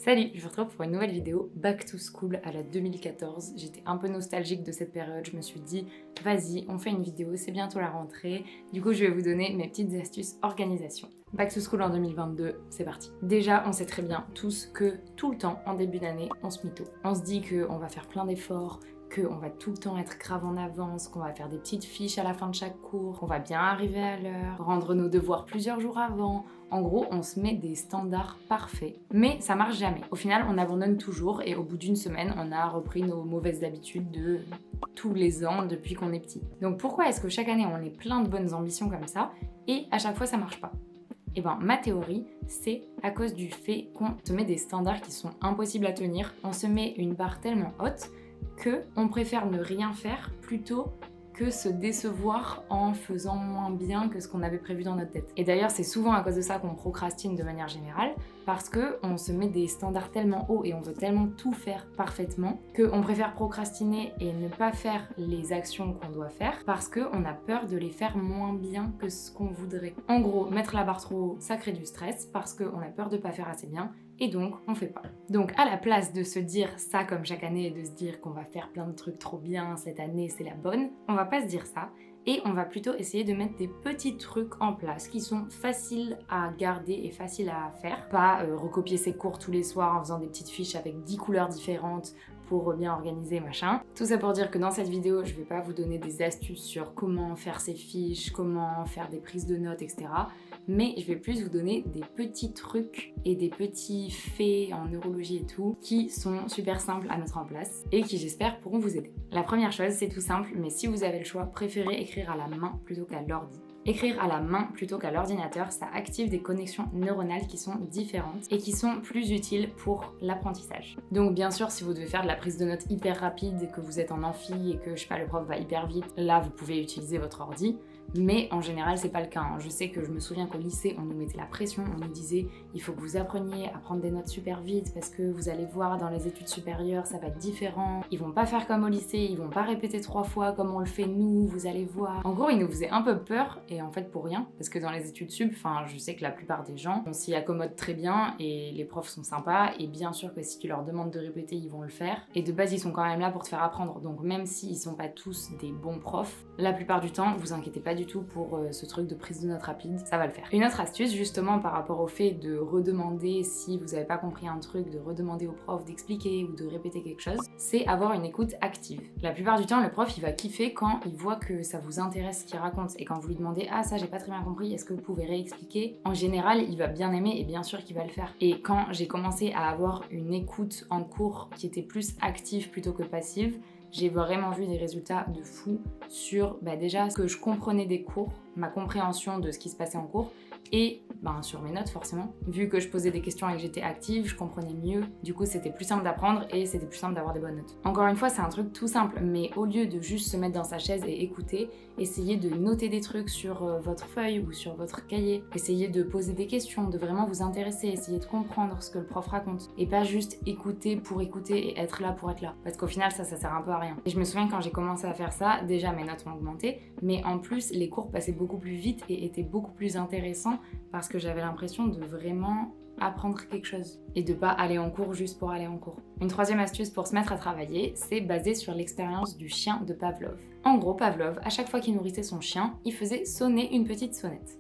Salut, je vous retrouve pour une nouvelle vidéo Back to School à la 2014. J'étais un peu nostalgique de cette période, je me suis dit vas-y, on fait une vidéo, c'est bientôt la rentrée. Du coup, je vais vous donner mes petites astuces organisation. Back to School en 2022, c'est parti. Déjà, on sait très bien tous que tout le temps, en début d'année, on se mytho. On se dit qu'on va faire plein d'efforts, qu'on va tout le temps être grave en avance, qu'on va faire des petites fiches à la fin de chaque cours, qu'on va bien arriver à l'heure, rendre nos devoirs plusieurs jours avant. En gros, on se met des standards parfaits, mais ça marche jamais. Au final, on abandonne toujours et au bout d'une semaine, on a repris nos mauvaises habitudes de tous les ans depuis qu'on est petit. Donc pourquoi est-ce que chaque année, on est plein de bonnes ambitions comme ça et à chaque fois, ça marche pas ? Eh ben, ma théorie, c'est à cause du fait qu'on se met des standards qui sont impossibles à tenir, on se met une barre tellement haute qu'on préfère ne rien faire plutôt que se décevoir en faisant moins bien que ce qu'on avait prévu dans notre tête. Et d'ailleurs, c'est souvent à cause de ça qu'on procrastine de manière générale, parce qu'on se met des standards tellement hauts et on veut tellement tout faire parfaitement qu'on préfère procrastiner et ne pas faire les actions qu'on doit faire parce qu'on a peur de les faire moins bien que ce qu'on voudrait. En gros, mettre la barre trop haut, ça crée du stress parce qu'on a peur de pas faire assez bien et donc on fait pas. Donc à la place de se dire ça comme chaque année et de se dire qu'on va faire plein de trucs trop bien cette année, c'est la bonne, on va pas se dire ça. Et on va plutôt essayer de mettre des petits trucs en place qui sont faciles à garder et faciles à faire. Pas recopier ses cours tous les soirs en faisant des petites fiches avec 10 couleurs différentes pour bien organiser machin. Tout ça pour dire que dans cette vidéo, je vais pas vous donner des astuces sur comment faire ses fiches, comment faire des prises de notes, etc. Mais je vais plus vous donner des petits trucs et des petits faits en neurologie et tout qui sont super simples à mettre en place et qui j'espère pourront vous aider. La première chose, c'est tout simple, mais si vous avez le choix, préférez écrire à la main plutôt qu'à l'ordi. Écrire à la main plutôt qu'à l'ordinateur, ça active des connexions neuronales qui sont différentes et qui sont plus utiles pour l'apprentissage. Donc bien sûr, si vous devez faire de la prise de notes hyper rapide, que vous êtes en amphi et que je sais pas, le prof va hyper vite, là vous pouvez utiliser votre ordi. Mais en général, c'est pas le cas. Je sais que je me souviens qu'au lycée, on nous mettait la pression, on nous disait il faut que vous appreniez à prendre des notes super vite parce que vous allez voir dans les études supérieures, ça va être différent. Ils vont pas faire comme au lycée, ils vont pas répéter 3 fois comme on le fait nous, vous allez voir. En gros, ils nous faisaient un peu peur et en fait pour rien parce que dans les études sup, je sais que la plupart des gens, on s'y accommode très bien et les profs sont sympas et bien sûr que si tu leur demandes de répéter, ils vont le faire. Et de base, ils sont quand même là pour te faire apprendre. Donc même s'ils sont pas tous des bons profs, la plupart du temps, vous inquiétez pas du tout pour ce truc de prise de notes rapide, ça va le faire. Une autre astuce justement par rapport au fait de redemander si vous n'avez pas compris un truc, de redemander au prof d'expliquer ou de répéter quelque chose, c'est avoir une écoute active. La plupart du temps, le prof il va kiffer quand il voit que ça vous intéresse ce qu'il raconte et quand vous lui demandez ah ça j'ai pas très bien compris, est-ce que vous pouvez réexpliquer, en général il va bien aimer et bien sûr qu'il va le faire. Et quand j'ai commencé à avoir une écoute en cours qui était plus active plutôt que passive, j'ai vraiment vu des résultats de fou sur déjà ce que je comprenais des cours, ma compréhension de ce qui se passait en cours et sur mes notes forcément. Vu que je posais des questions et que j'étais active, je comprenais mieux. Du coup, c'était plus simple d'apprendre et c'était plus simple d'avoir des bonnes notes. Encore une fois, c'est un truc tout simple, mais au lieu de juste se mettre dans sa chaise et écouter, essayez de noter des trucs sur votre feuille ou sur votre cahier. Essayez de poser des questions, de vraiment vous intéresser, essayez de comprendre ce que le prof raconte et pas juste écouter pour écouter et être là pour être là. Parce qu'au final, ça sert un peu à rien. Et je me souviens quand j'ai commencé à faire ça, déjà mes notes ont augmenté, mais en plus, les cours passaient beaucoup plus vite et étaient beaucoup plus intéressants parce que j'avais l'impression de vraiment apprendre quelque chose et de pas aller en cours juste pour aller en cours. Une troisième astuce pour se mettre à travailler, c'est basé sur l'expérience du chien de Pavlov. En gros, Pavlov, à chaque fois qu'il nourrissait son chien, il faisait sonner une petite sonnette.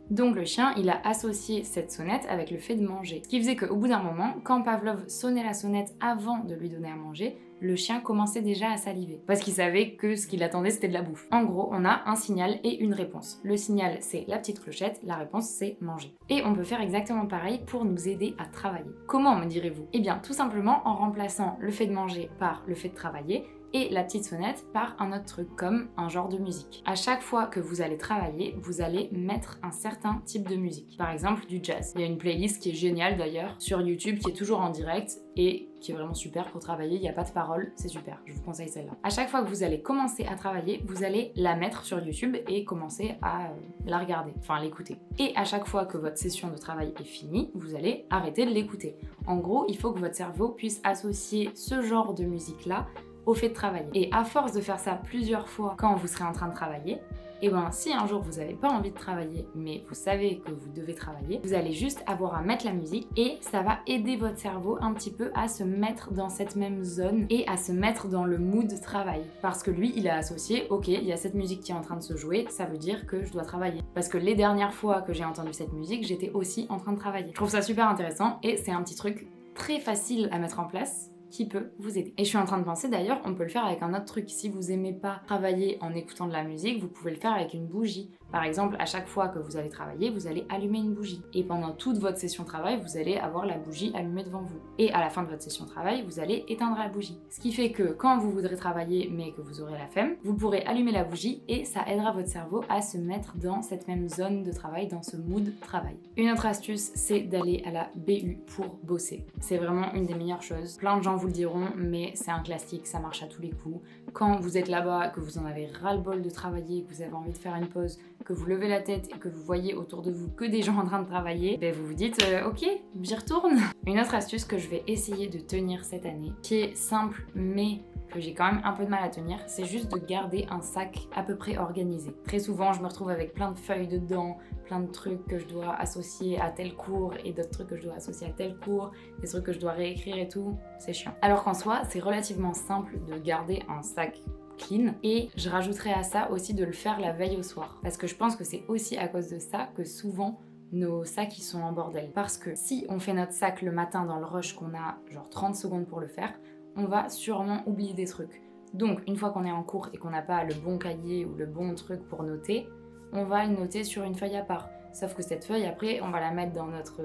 Donc le chien, il a associé cette sonnette avec le fait de manger. Ce qui faisait qu'au bout d'un moment, quand Pavlov sonnait la sonnette avant de lui donner à manger, le chien commençait déjà à saliver. Parce qu'il savait que ce qu'il attendait, c'était de la bouffe. En gros, on a un signal et une réponse. Le signal, c'est la petite clochette, la réponse, c'est manger. Et on peut faire exactement pareil pour nous aider à travailler. Comment, me direz-vous ? Eh bien, tout simplement en remplaçant le fait de manger par le fait de travailler, et la petite sonnette par un autre truc comme un genre de musique. À chaque fois que vous allez travailler, vous allez mettre un certain type de musique. Par exemple du jazz. Il y a une playlist qui est géniale d'ailleurs sur YouTube qui est toujours en direct et qui est vraiment super pour travailler, il n'y a pas de paroles, c'est super, je vous conseille celle-là. À chaque fois que vous allez commencer à travailler, vous allez la mettre sur YouTube et commencer à la regarder, enfin l'écouter. Et à chaque fois que votre session de travail est finie, vous allez arrêter de l'écouter. En gros, il faut que votre cerveau puisse associer ce genre de musique-là au fait de travailler. Et à force de faire ça plusieurs fois quand vous serez en train de travailler, Et ben si un jour vous n'avez pas envie de travailler mais vous savez que vous devez travailler, vous allez juste avoir à mettre la musique et ça va aider votre cerveau un petit peu à se mettre dans cette même zone et à se mettre dans le mood travail. Parce que lui, il a associé, ok, il y a cette musique qui est en train de se jouer, ça veut dire que je dois travailler. Parce que les dernières fois que j'ai entendu cette musique, j'étais aussi en train de travailler. Je trouve ça super intéressant et c'est un petit truc très facile à mettre en place qui peut vous aider. Et je suis en train de penser d'ailleurs, on peut le faire avec un autre truc. Si vous aimez pas travailler en écoutant de la musique, vous pouvez le faire avec une bougie. Par exemple, à chaque fois que vous allez travailler, vous allez allumer une bougie. Et pendant toute votre session travail, vous allez avoir la bougie allumée devant vous. Et à la fin de votre session travail, vous allez éteindre la bougie. Ce qui fait que quand vous voudrez travailler mais que vous aurez la flemme, vous pourrez allumer la bougie et ça aidera votre cerveau à se mettre dans cette même zone de travail, dans ce mood travail. Une autre astuce, c'est d'aller à la BU pour bosser. C'est vraiment une des meilleures choses. Plein de gens vous le diront, mais c'est un classique, ça marche à tous les coups. Quand vous êtes là-bas, que vous en avez ras-le-bol de travailler, que vous avez envie de faire une pause, que vous levez la tête et que vous voyez autour de vous que des gens en train de travailler, ben vous vous dites ok, j'y retourne. Une autre astuce que je vais essayer de tenir cette année, qui est simple mais que j'ai quand même un peu de mal à tenir, c'est juste de garder un sac à peu près organisé. Très souvent, je me retrouve avec plein de feuilles dedans, plein de trucs que je dois associer à tel cours et d'autres trucs que je dois associer à tel cours, des trucs que je dois réécrire et tout, c'est chiant. Alors qu'en soi, c'est relativement simple de garder un sac clean et je rajouterais à ça aussi de le faire la veille au soir. Parce que je pense que c'est aussi à cause de ça que souvent nos sacs ils sont en bordel. Parce que si on fait notre sac le matin dans le rush qu'on a genre 30 secondes pour le faire, on va sûrement oublier des trucs. Donc une fois qu'on est en cours et qu'on n'a pas le bon cahier ou le bon truc pour noter, on va le noter sur une feuille à part. Sauf que cette feuille après on va la mettre dans notre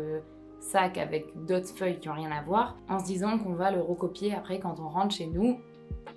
sac avec d'autres feuilles qui n'ont rien à voir en se disant qu'on va le recopier après quand on rentre chez nous.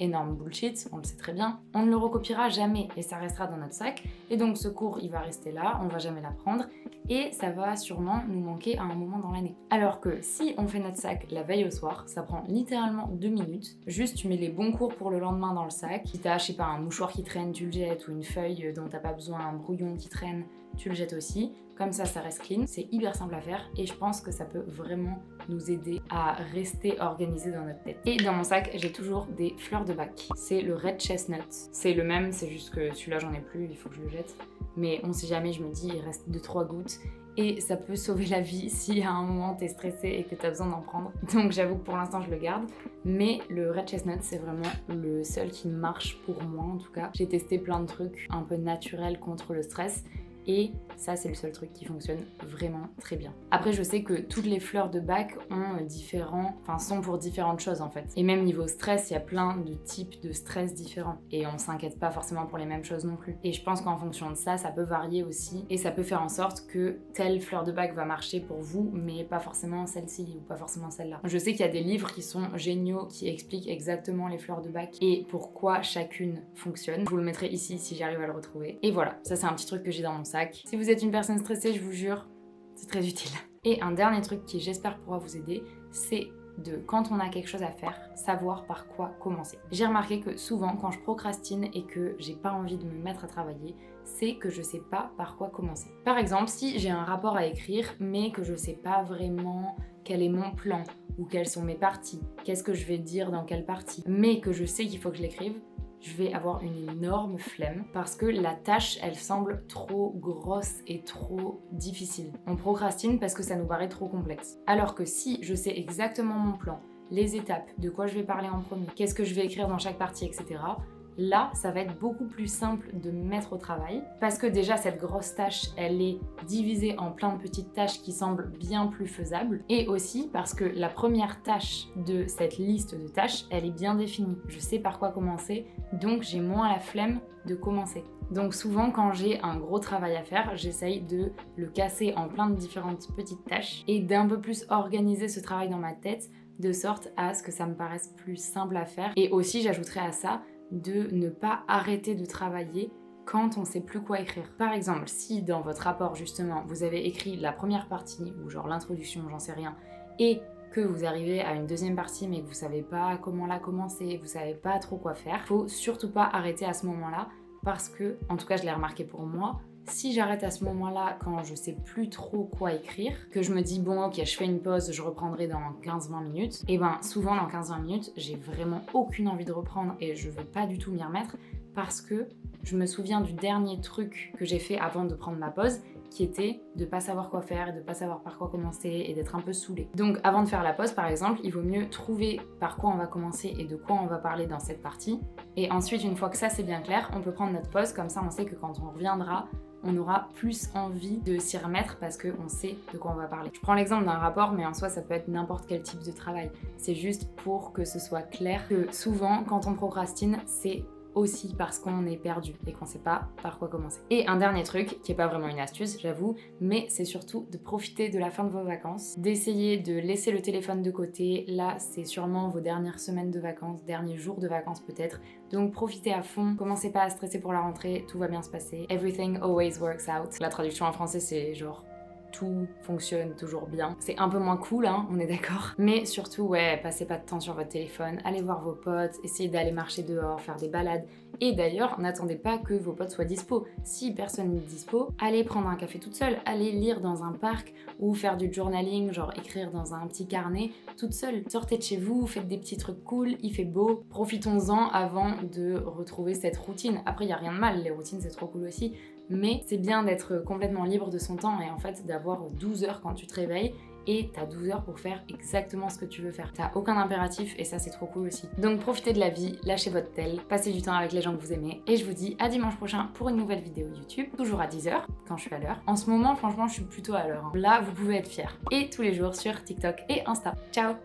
Énorme bullshit, on le sait très bien. On ne le recopiera jamais et ça restera dans notre sac. Et donc ce cours, il va rester là, on va jamais l'apprendre et ça va sûrement nous manquer à un moment dans l'année. Alors que si on fait notre sac la veille au soir, ça prend littéralement 2 minutes. Juste tu mets les bons cours pour le lendemain dans le sac. Si t'as, je sais pas, un mouchoir qui traîne, tu le jettes, ou une feuille dont t'as pas besoin, un brouillon qui traîne, tu le jettes aussi. Comme ça reste clean. C'est hyper simple à faire et je pense que ça peut vraiment nous aider à rester organisé dans notre tête. Et dans mon sac, j'ai toujours des fleurs de bac. C'est le Red Chestnut. C'est le même, c'est juste que celui-là j'en ai plus, il faut que je le jette. Mais on sait jamais, je me dis, il reste 2-3 gouttes. Et ça peut sauver la vie si à un moment t'es stressé et que t'as besoin d'en prendre. Donc j'avoue que pour l'instant je le garde. Mais le Red Chestnut c'est vraiment le seul qui marche pour moi en tout cas. J'ai testé plein de trucs un peu naturels contre le stress. Et ça, c'est le seul truc qui fonctionne vraiment très bien. Après, je sais que toutes les fleurs de bac sont pour différentes choses en fait. Et même niveau stress, il y a plein de types de stress différents. Et on s'inquiète pas forcément pour les mêmes choses non plus. Et je pense qu'en fonction de ça, ça peut varier aussi. Et ça peut faire en sorte que telle fleur de bac va marcher pour vous, mais pas forcément celle-ci ou pas forcément celle-là. Je sais qu'il y a des livres qui sont géniaux, qui expliquent exactement les fleurs de bac et pourquoi chacune fonctionne. Je vous le mettrai ici si j'arrive à le retrouver. Et voilà, ça c'est un petit truc que j'ai dans mon sac. Si vous êtes une personne stressée, je vous jure, c'est très utile. Et un dernier truc qui j'espère pourra vous aider, c'est de, quand on a quelque chose à faire, savoir par quoi commencer. J'ai remarqué que souvent, quand je procrastine et que j'ai pas envie de me mettre à travailler, c'est que je sais pas par quoi commencer. Par exemple, si j'ai un rapport à écrire, mais que je sais pas vraiment quel est mon plan, ou quelles sont mes parties, qu'est-ce que je vais dire dans quelle partie, mais que je sais qu'il faut que je l'écrive, je vais avoir une énorme flemme parce que la tâche, elle semble trop grosse et trop difficile. On procrastine parce que ça nous paraît trop complexe. Alors que si je sais exactement mon plan, les étapes, de quoi je vais parler en premier, qu'est-ce que je vais écrire dans chaque partie, etc., là, ça va être beaucoup plus simple de me mettre au travail parce que déjà, cette grosse tâche, elle est divisée en plein de petites tâches qui semblent bien plus faisables et aussi parce que la première tâche de cette liste de tâches, elle est bien définie. Je sais par quoi commencer, donc j'ai moins la flemme de commencer. Donc souvent, quand j'ai un gros travail à faire, j'essaye de le casser en plein de différentes petites tâches et d'un peu plus organiser ce travail dans ma tête de sorte à ce que ça me paraisse plus simple à faire. Et aussi, j'ajouterai à ça de ne pas arrêter de travailler quand on sait plus quoi écrire. Par exemple, si dans votre rapport justement vous avez écrit la première partie ou genre l'introduction, j'en sais rien, et que vous arrivez à une deuxième partie mais que vous savez pas comment la commencer, vous savez pas trop quoi faire, faut surtout pas arrêter à ce moment-là parce que, en tout cas je l'ai remarqué pour moi, si j'arrête à ce moment-là quand je sais plus trop quoi écrire, que je me dis bon ok je fais une pause, je reprendrai dans 15-20 minutes, et ben souvent dans 15-20 minutes j'ai vraiment aucune envie de reprendre et je veux pas du tout m'y remettre parce que je me souviens du dernier truc que j'ai fait avant de prendre ma pause, qui était de pas savoir quoi faire, de pas savoir par quoi commencer et d'être un peu saoulée. Donc avant de faire la pause par exemple, il vaut mieux trouver par quoi on va commencer et de quoi on va parler dans cette partie. Et ensuite, une fois que ça c'est bien clair, on peut prendre notre pause, comme ça on sait que quand on reviendra, on aura plus envie de s'y remettre parce qu'on sait de quoi on va parler. Je prends l'exemple d'un rapport, mais en soi ça peut être n'importe quel type de travail. C'est juste pour que ce soit clair que souvent quand on procrastine, c'est aussi parce qu'on est perdu et qu'on sait pas par quoi commencer. Et un dernier truc, qui est pas vraiment une astuce, j'avoue, mais c'est surtout de profiter de la fin de vos vacances, d'essayer de laisser le téléphone de côté. Là, c'est sûrement vos dernières semaines de vacances, derniers jours de vacances peut-être. Donc profitez à fond, commencez pas à stresser pour la rentrée, tout va bien se passer. Everything always works out. La traduction en français, c'est genre tout fonctionne toujours bien. C'est un peu moins cool, hein, on est d'accord. Mais surtout, ouais, passez pas de temps sur votre téléphone, allez voir vos potes, essayez d'aller marcher dehors, faire des balades. Et d'ailleurs, n'attendez pas que vos potes soient dispo. Si personne n'est dispo, allez prendre un café toute seule, allez lire dans un parc ou faire du journaling, genre écrire dans un petit carnet toute seule. Sortez de chez vous, faites des petits trucs cool, il fait beau, profitons-en avant de retrouver cette routine. Après, il y a rien de mal, les routines c'est trop cool aussi. Mais c'est bien d'être complètement libre de son temps et en fait d'avoir 12 heures quand tu te réveilles et t'as 12 heures pour faire exactement ce que tu veux faire. T'as aucun impératif et ça c'est trop cool aussi. Donc profitez de la vie, lâchez votre tel, passez du temps avec les gens que vous aimez et je vous dis à dimanche prochain pour une nouvelle vidéo YouTube, toujours à 10h quand je suis à l'heure. En ce moment franchement je suis plutôt à l'heure. Là vous pouvez être fiers. Et tous les jours sur TikTok et Insta. Ciao!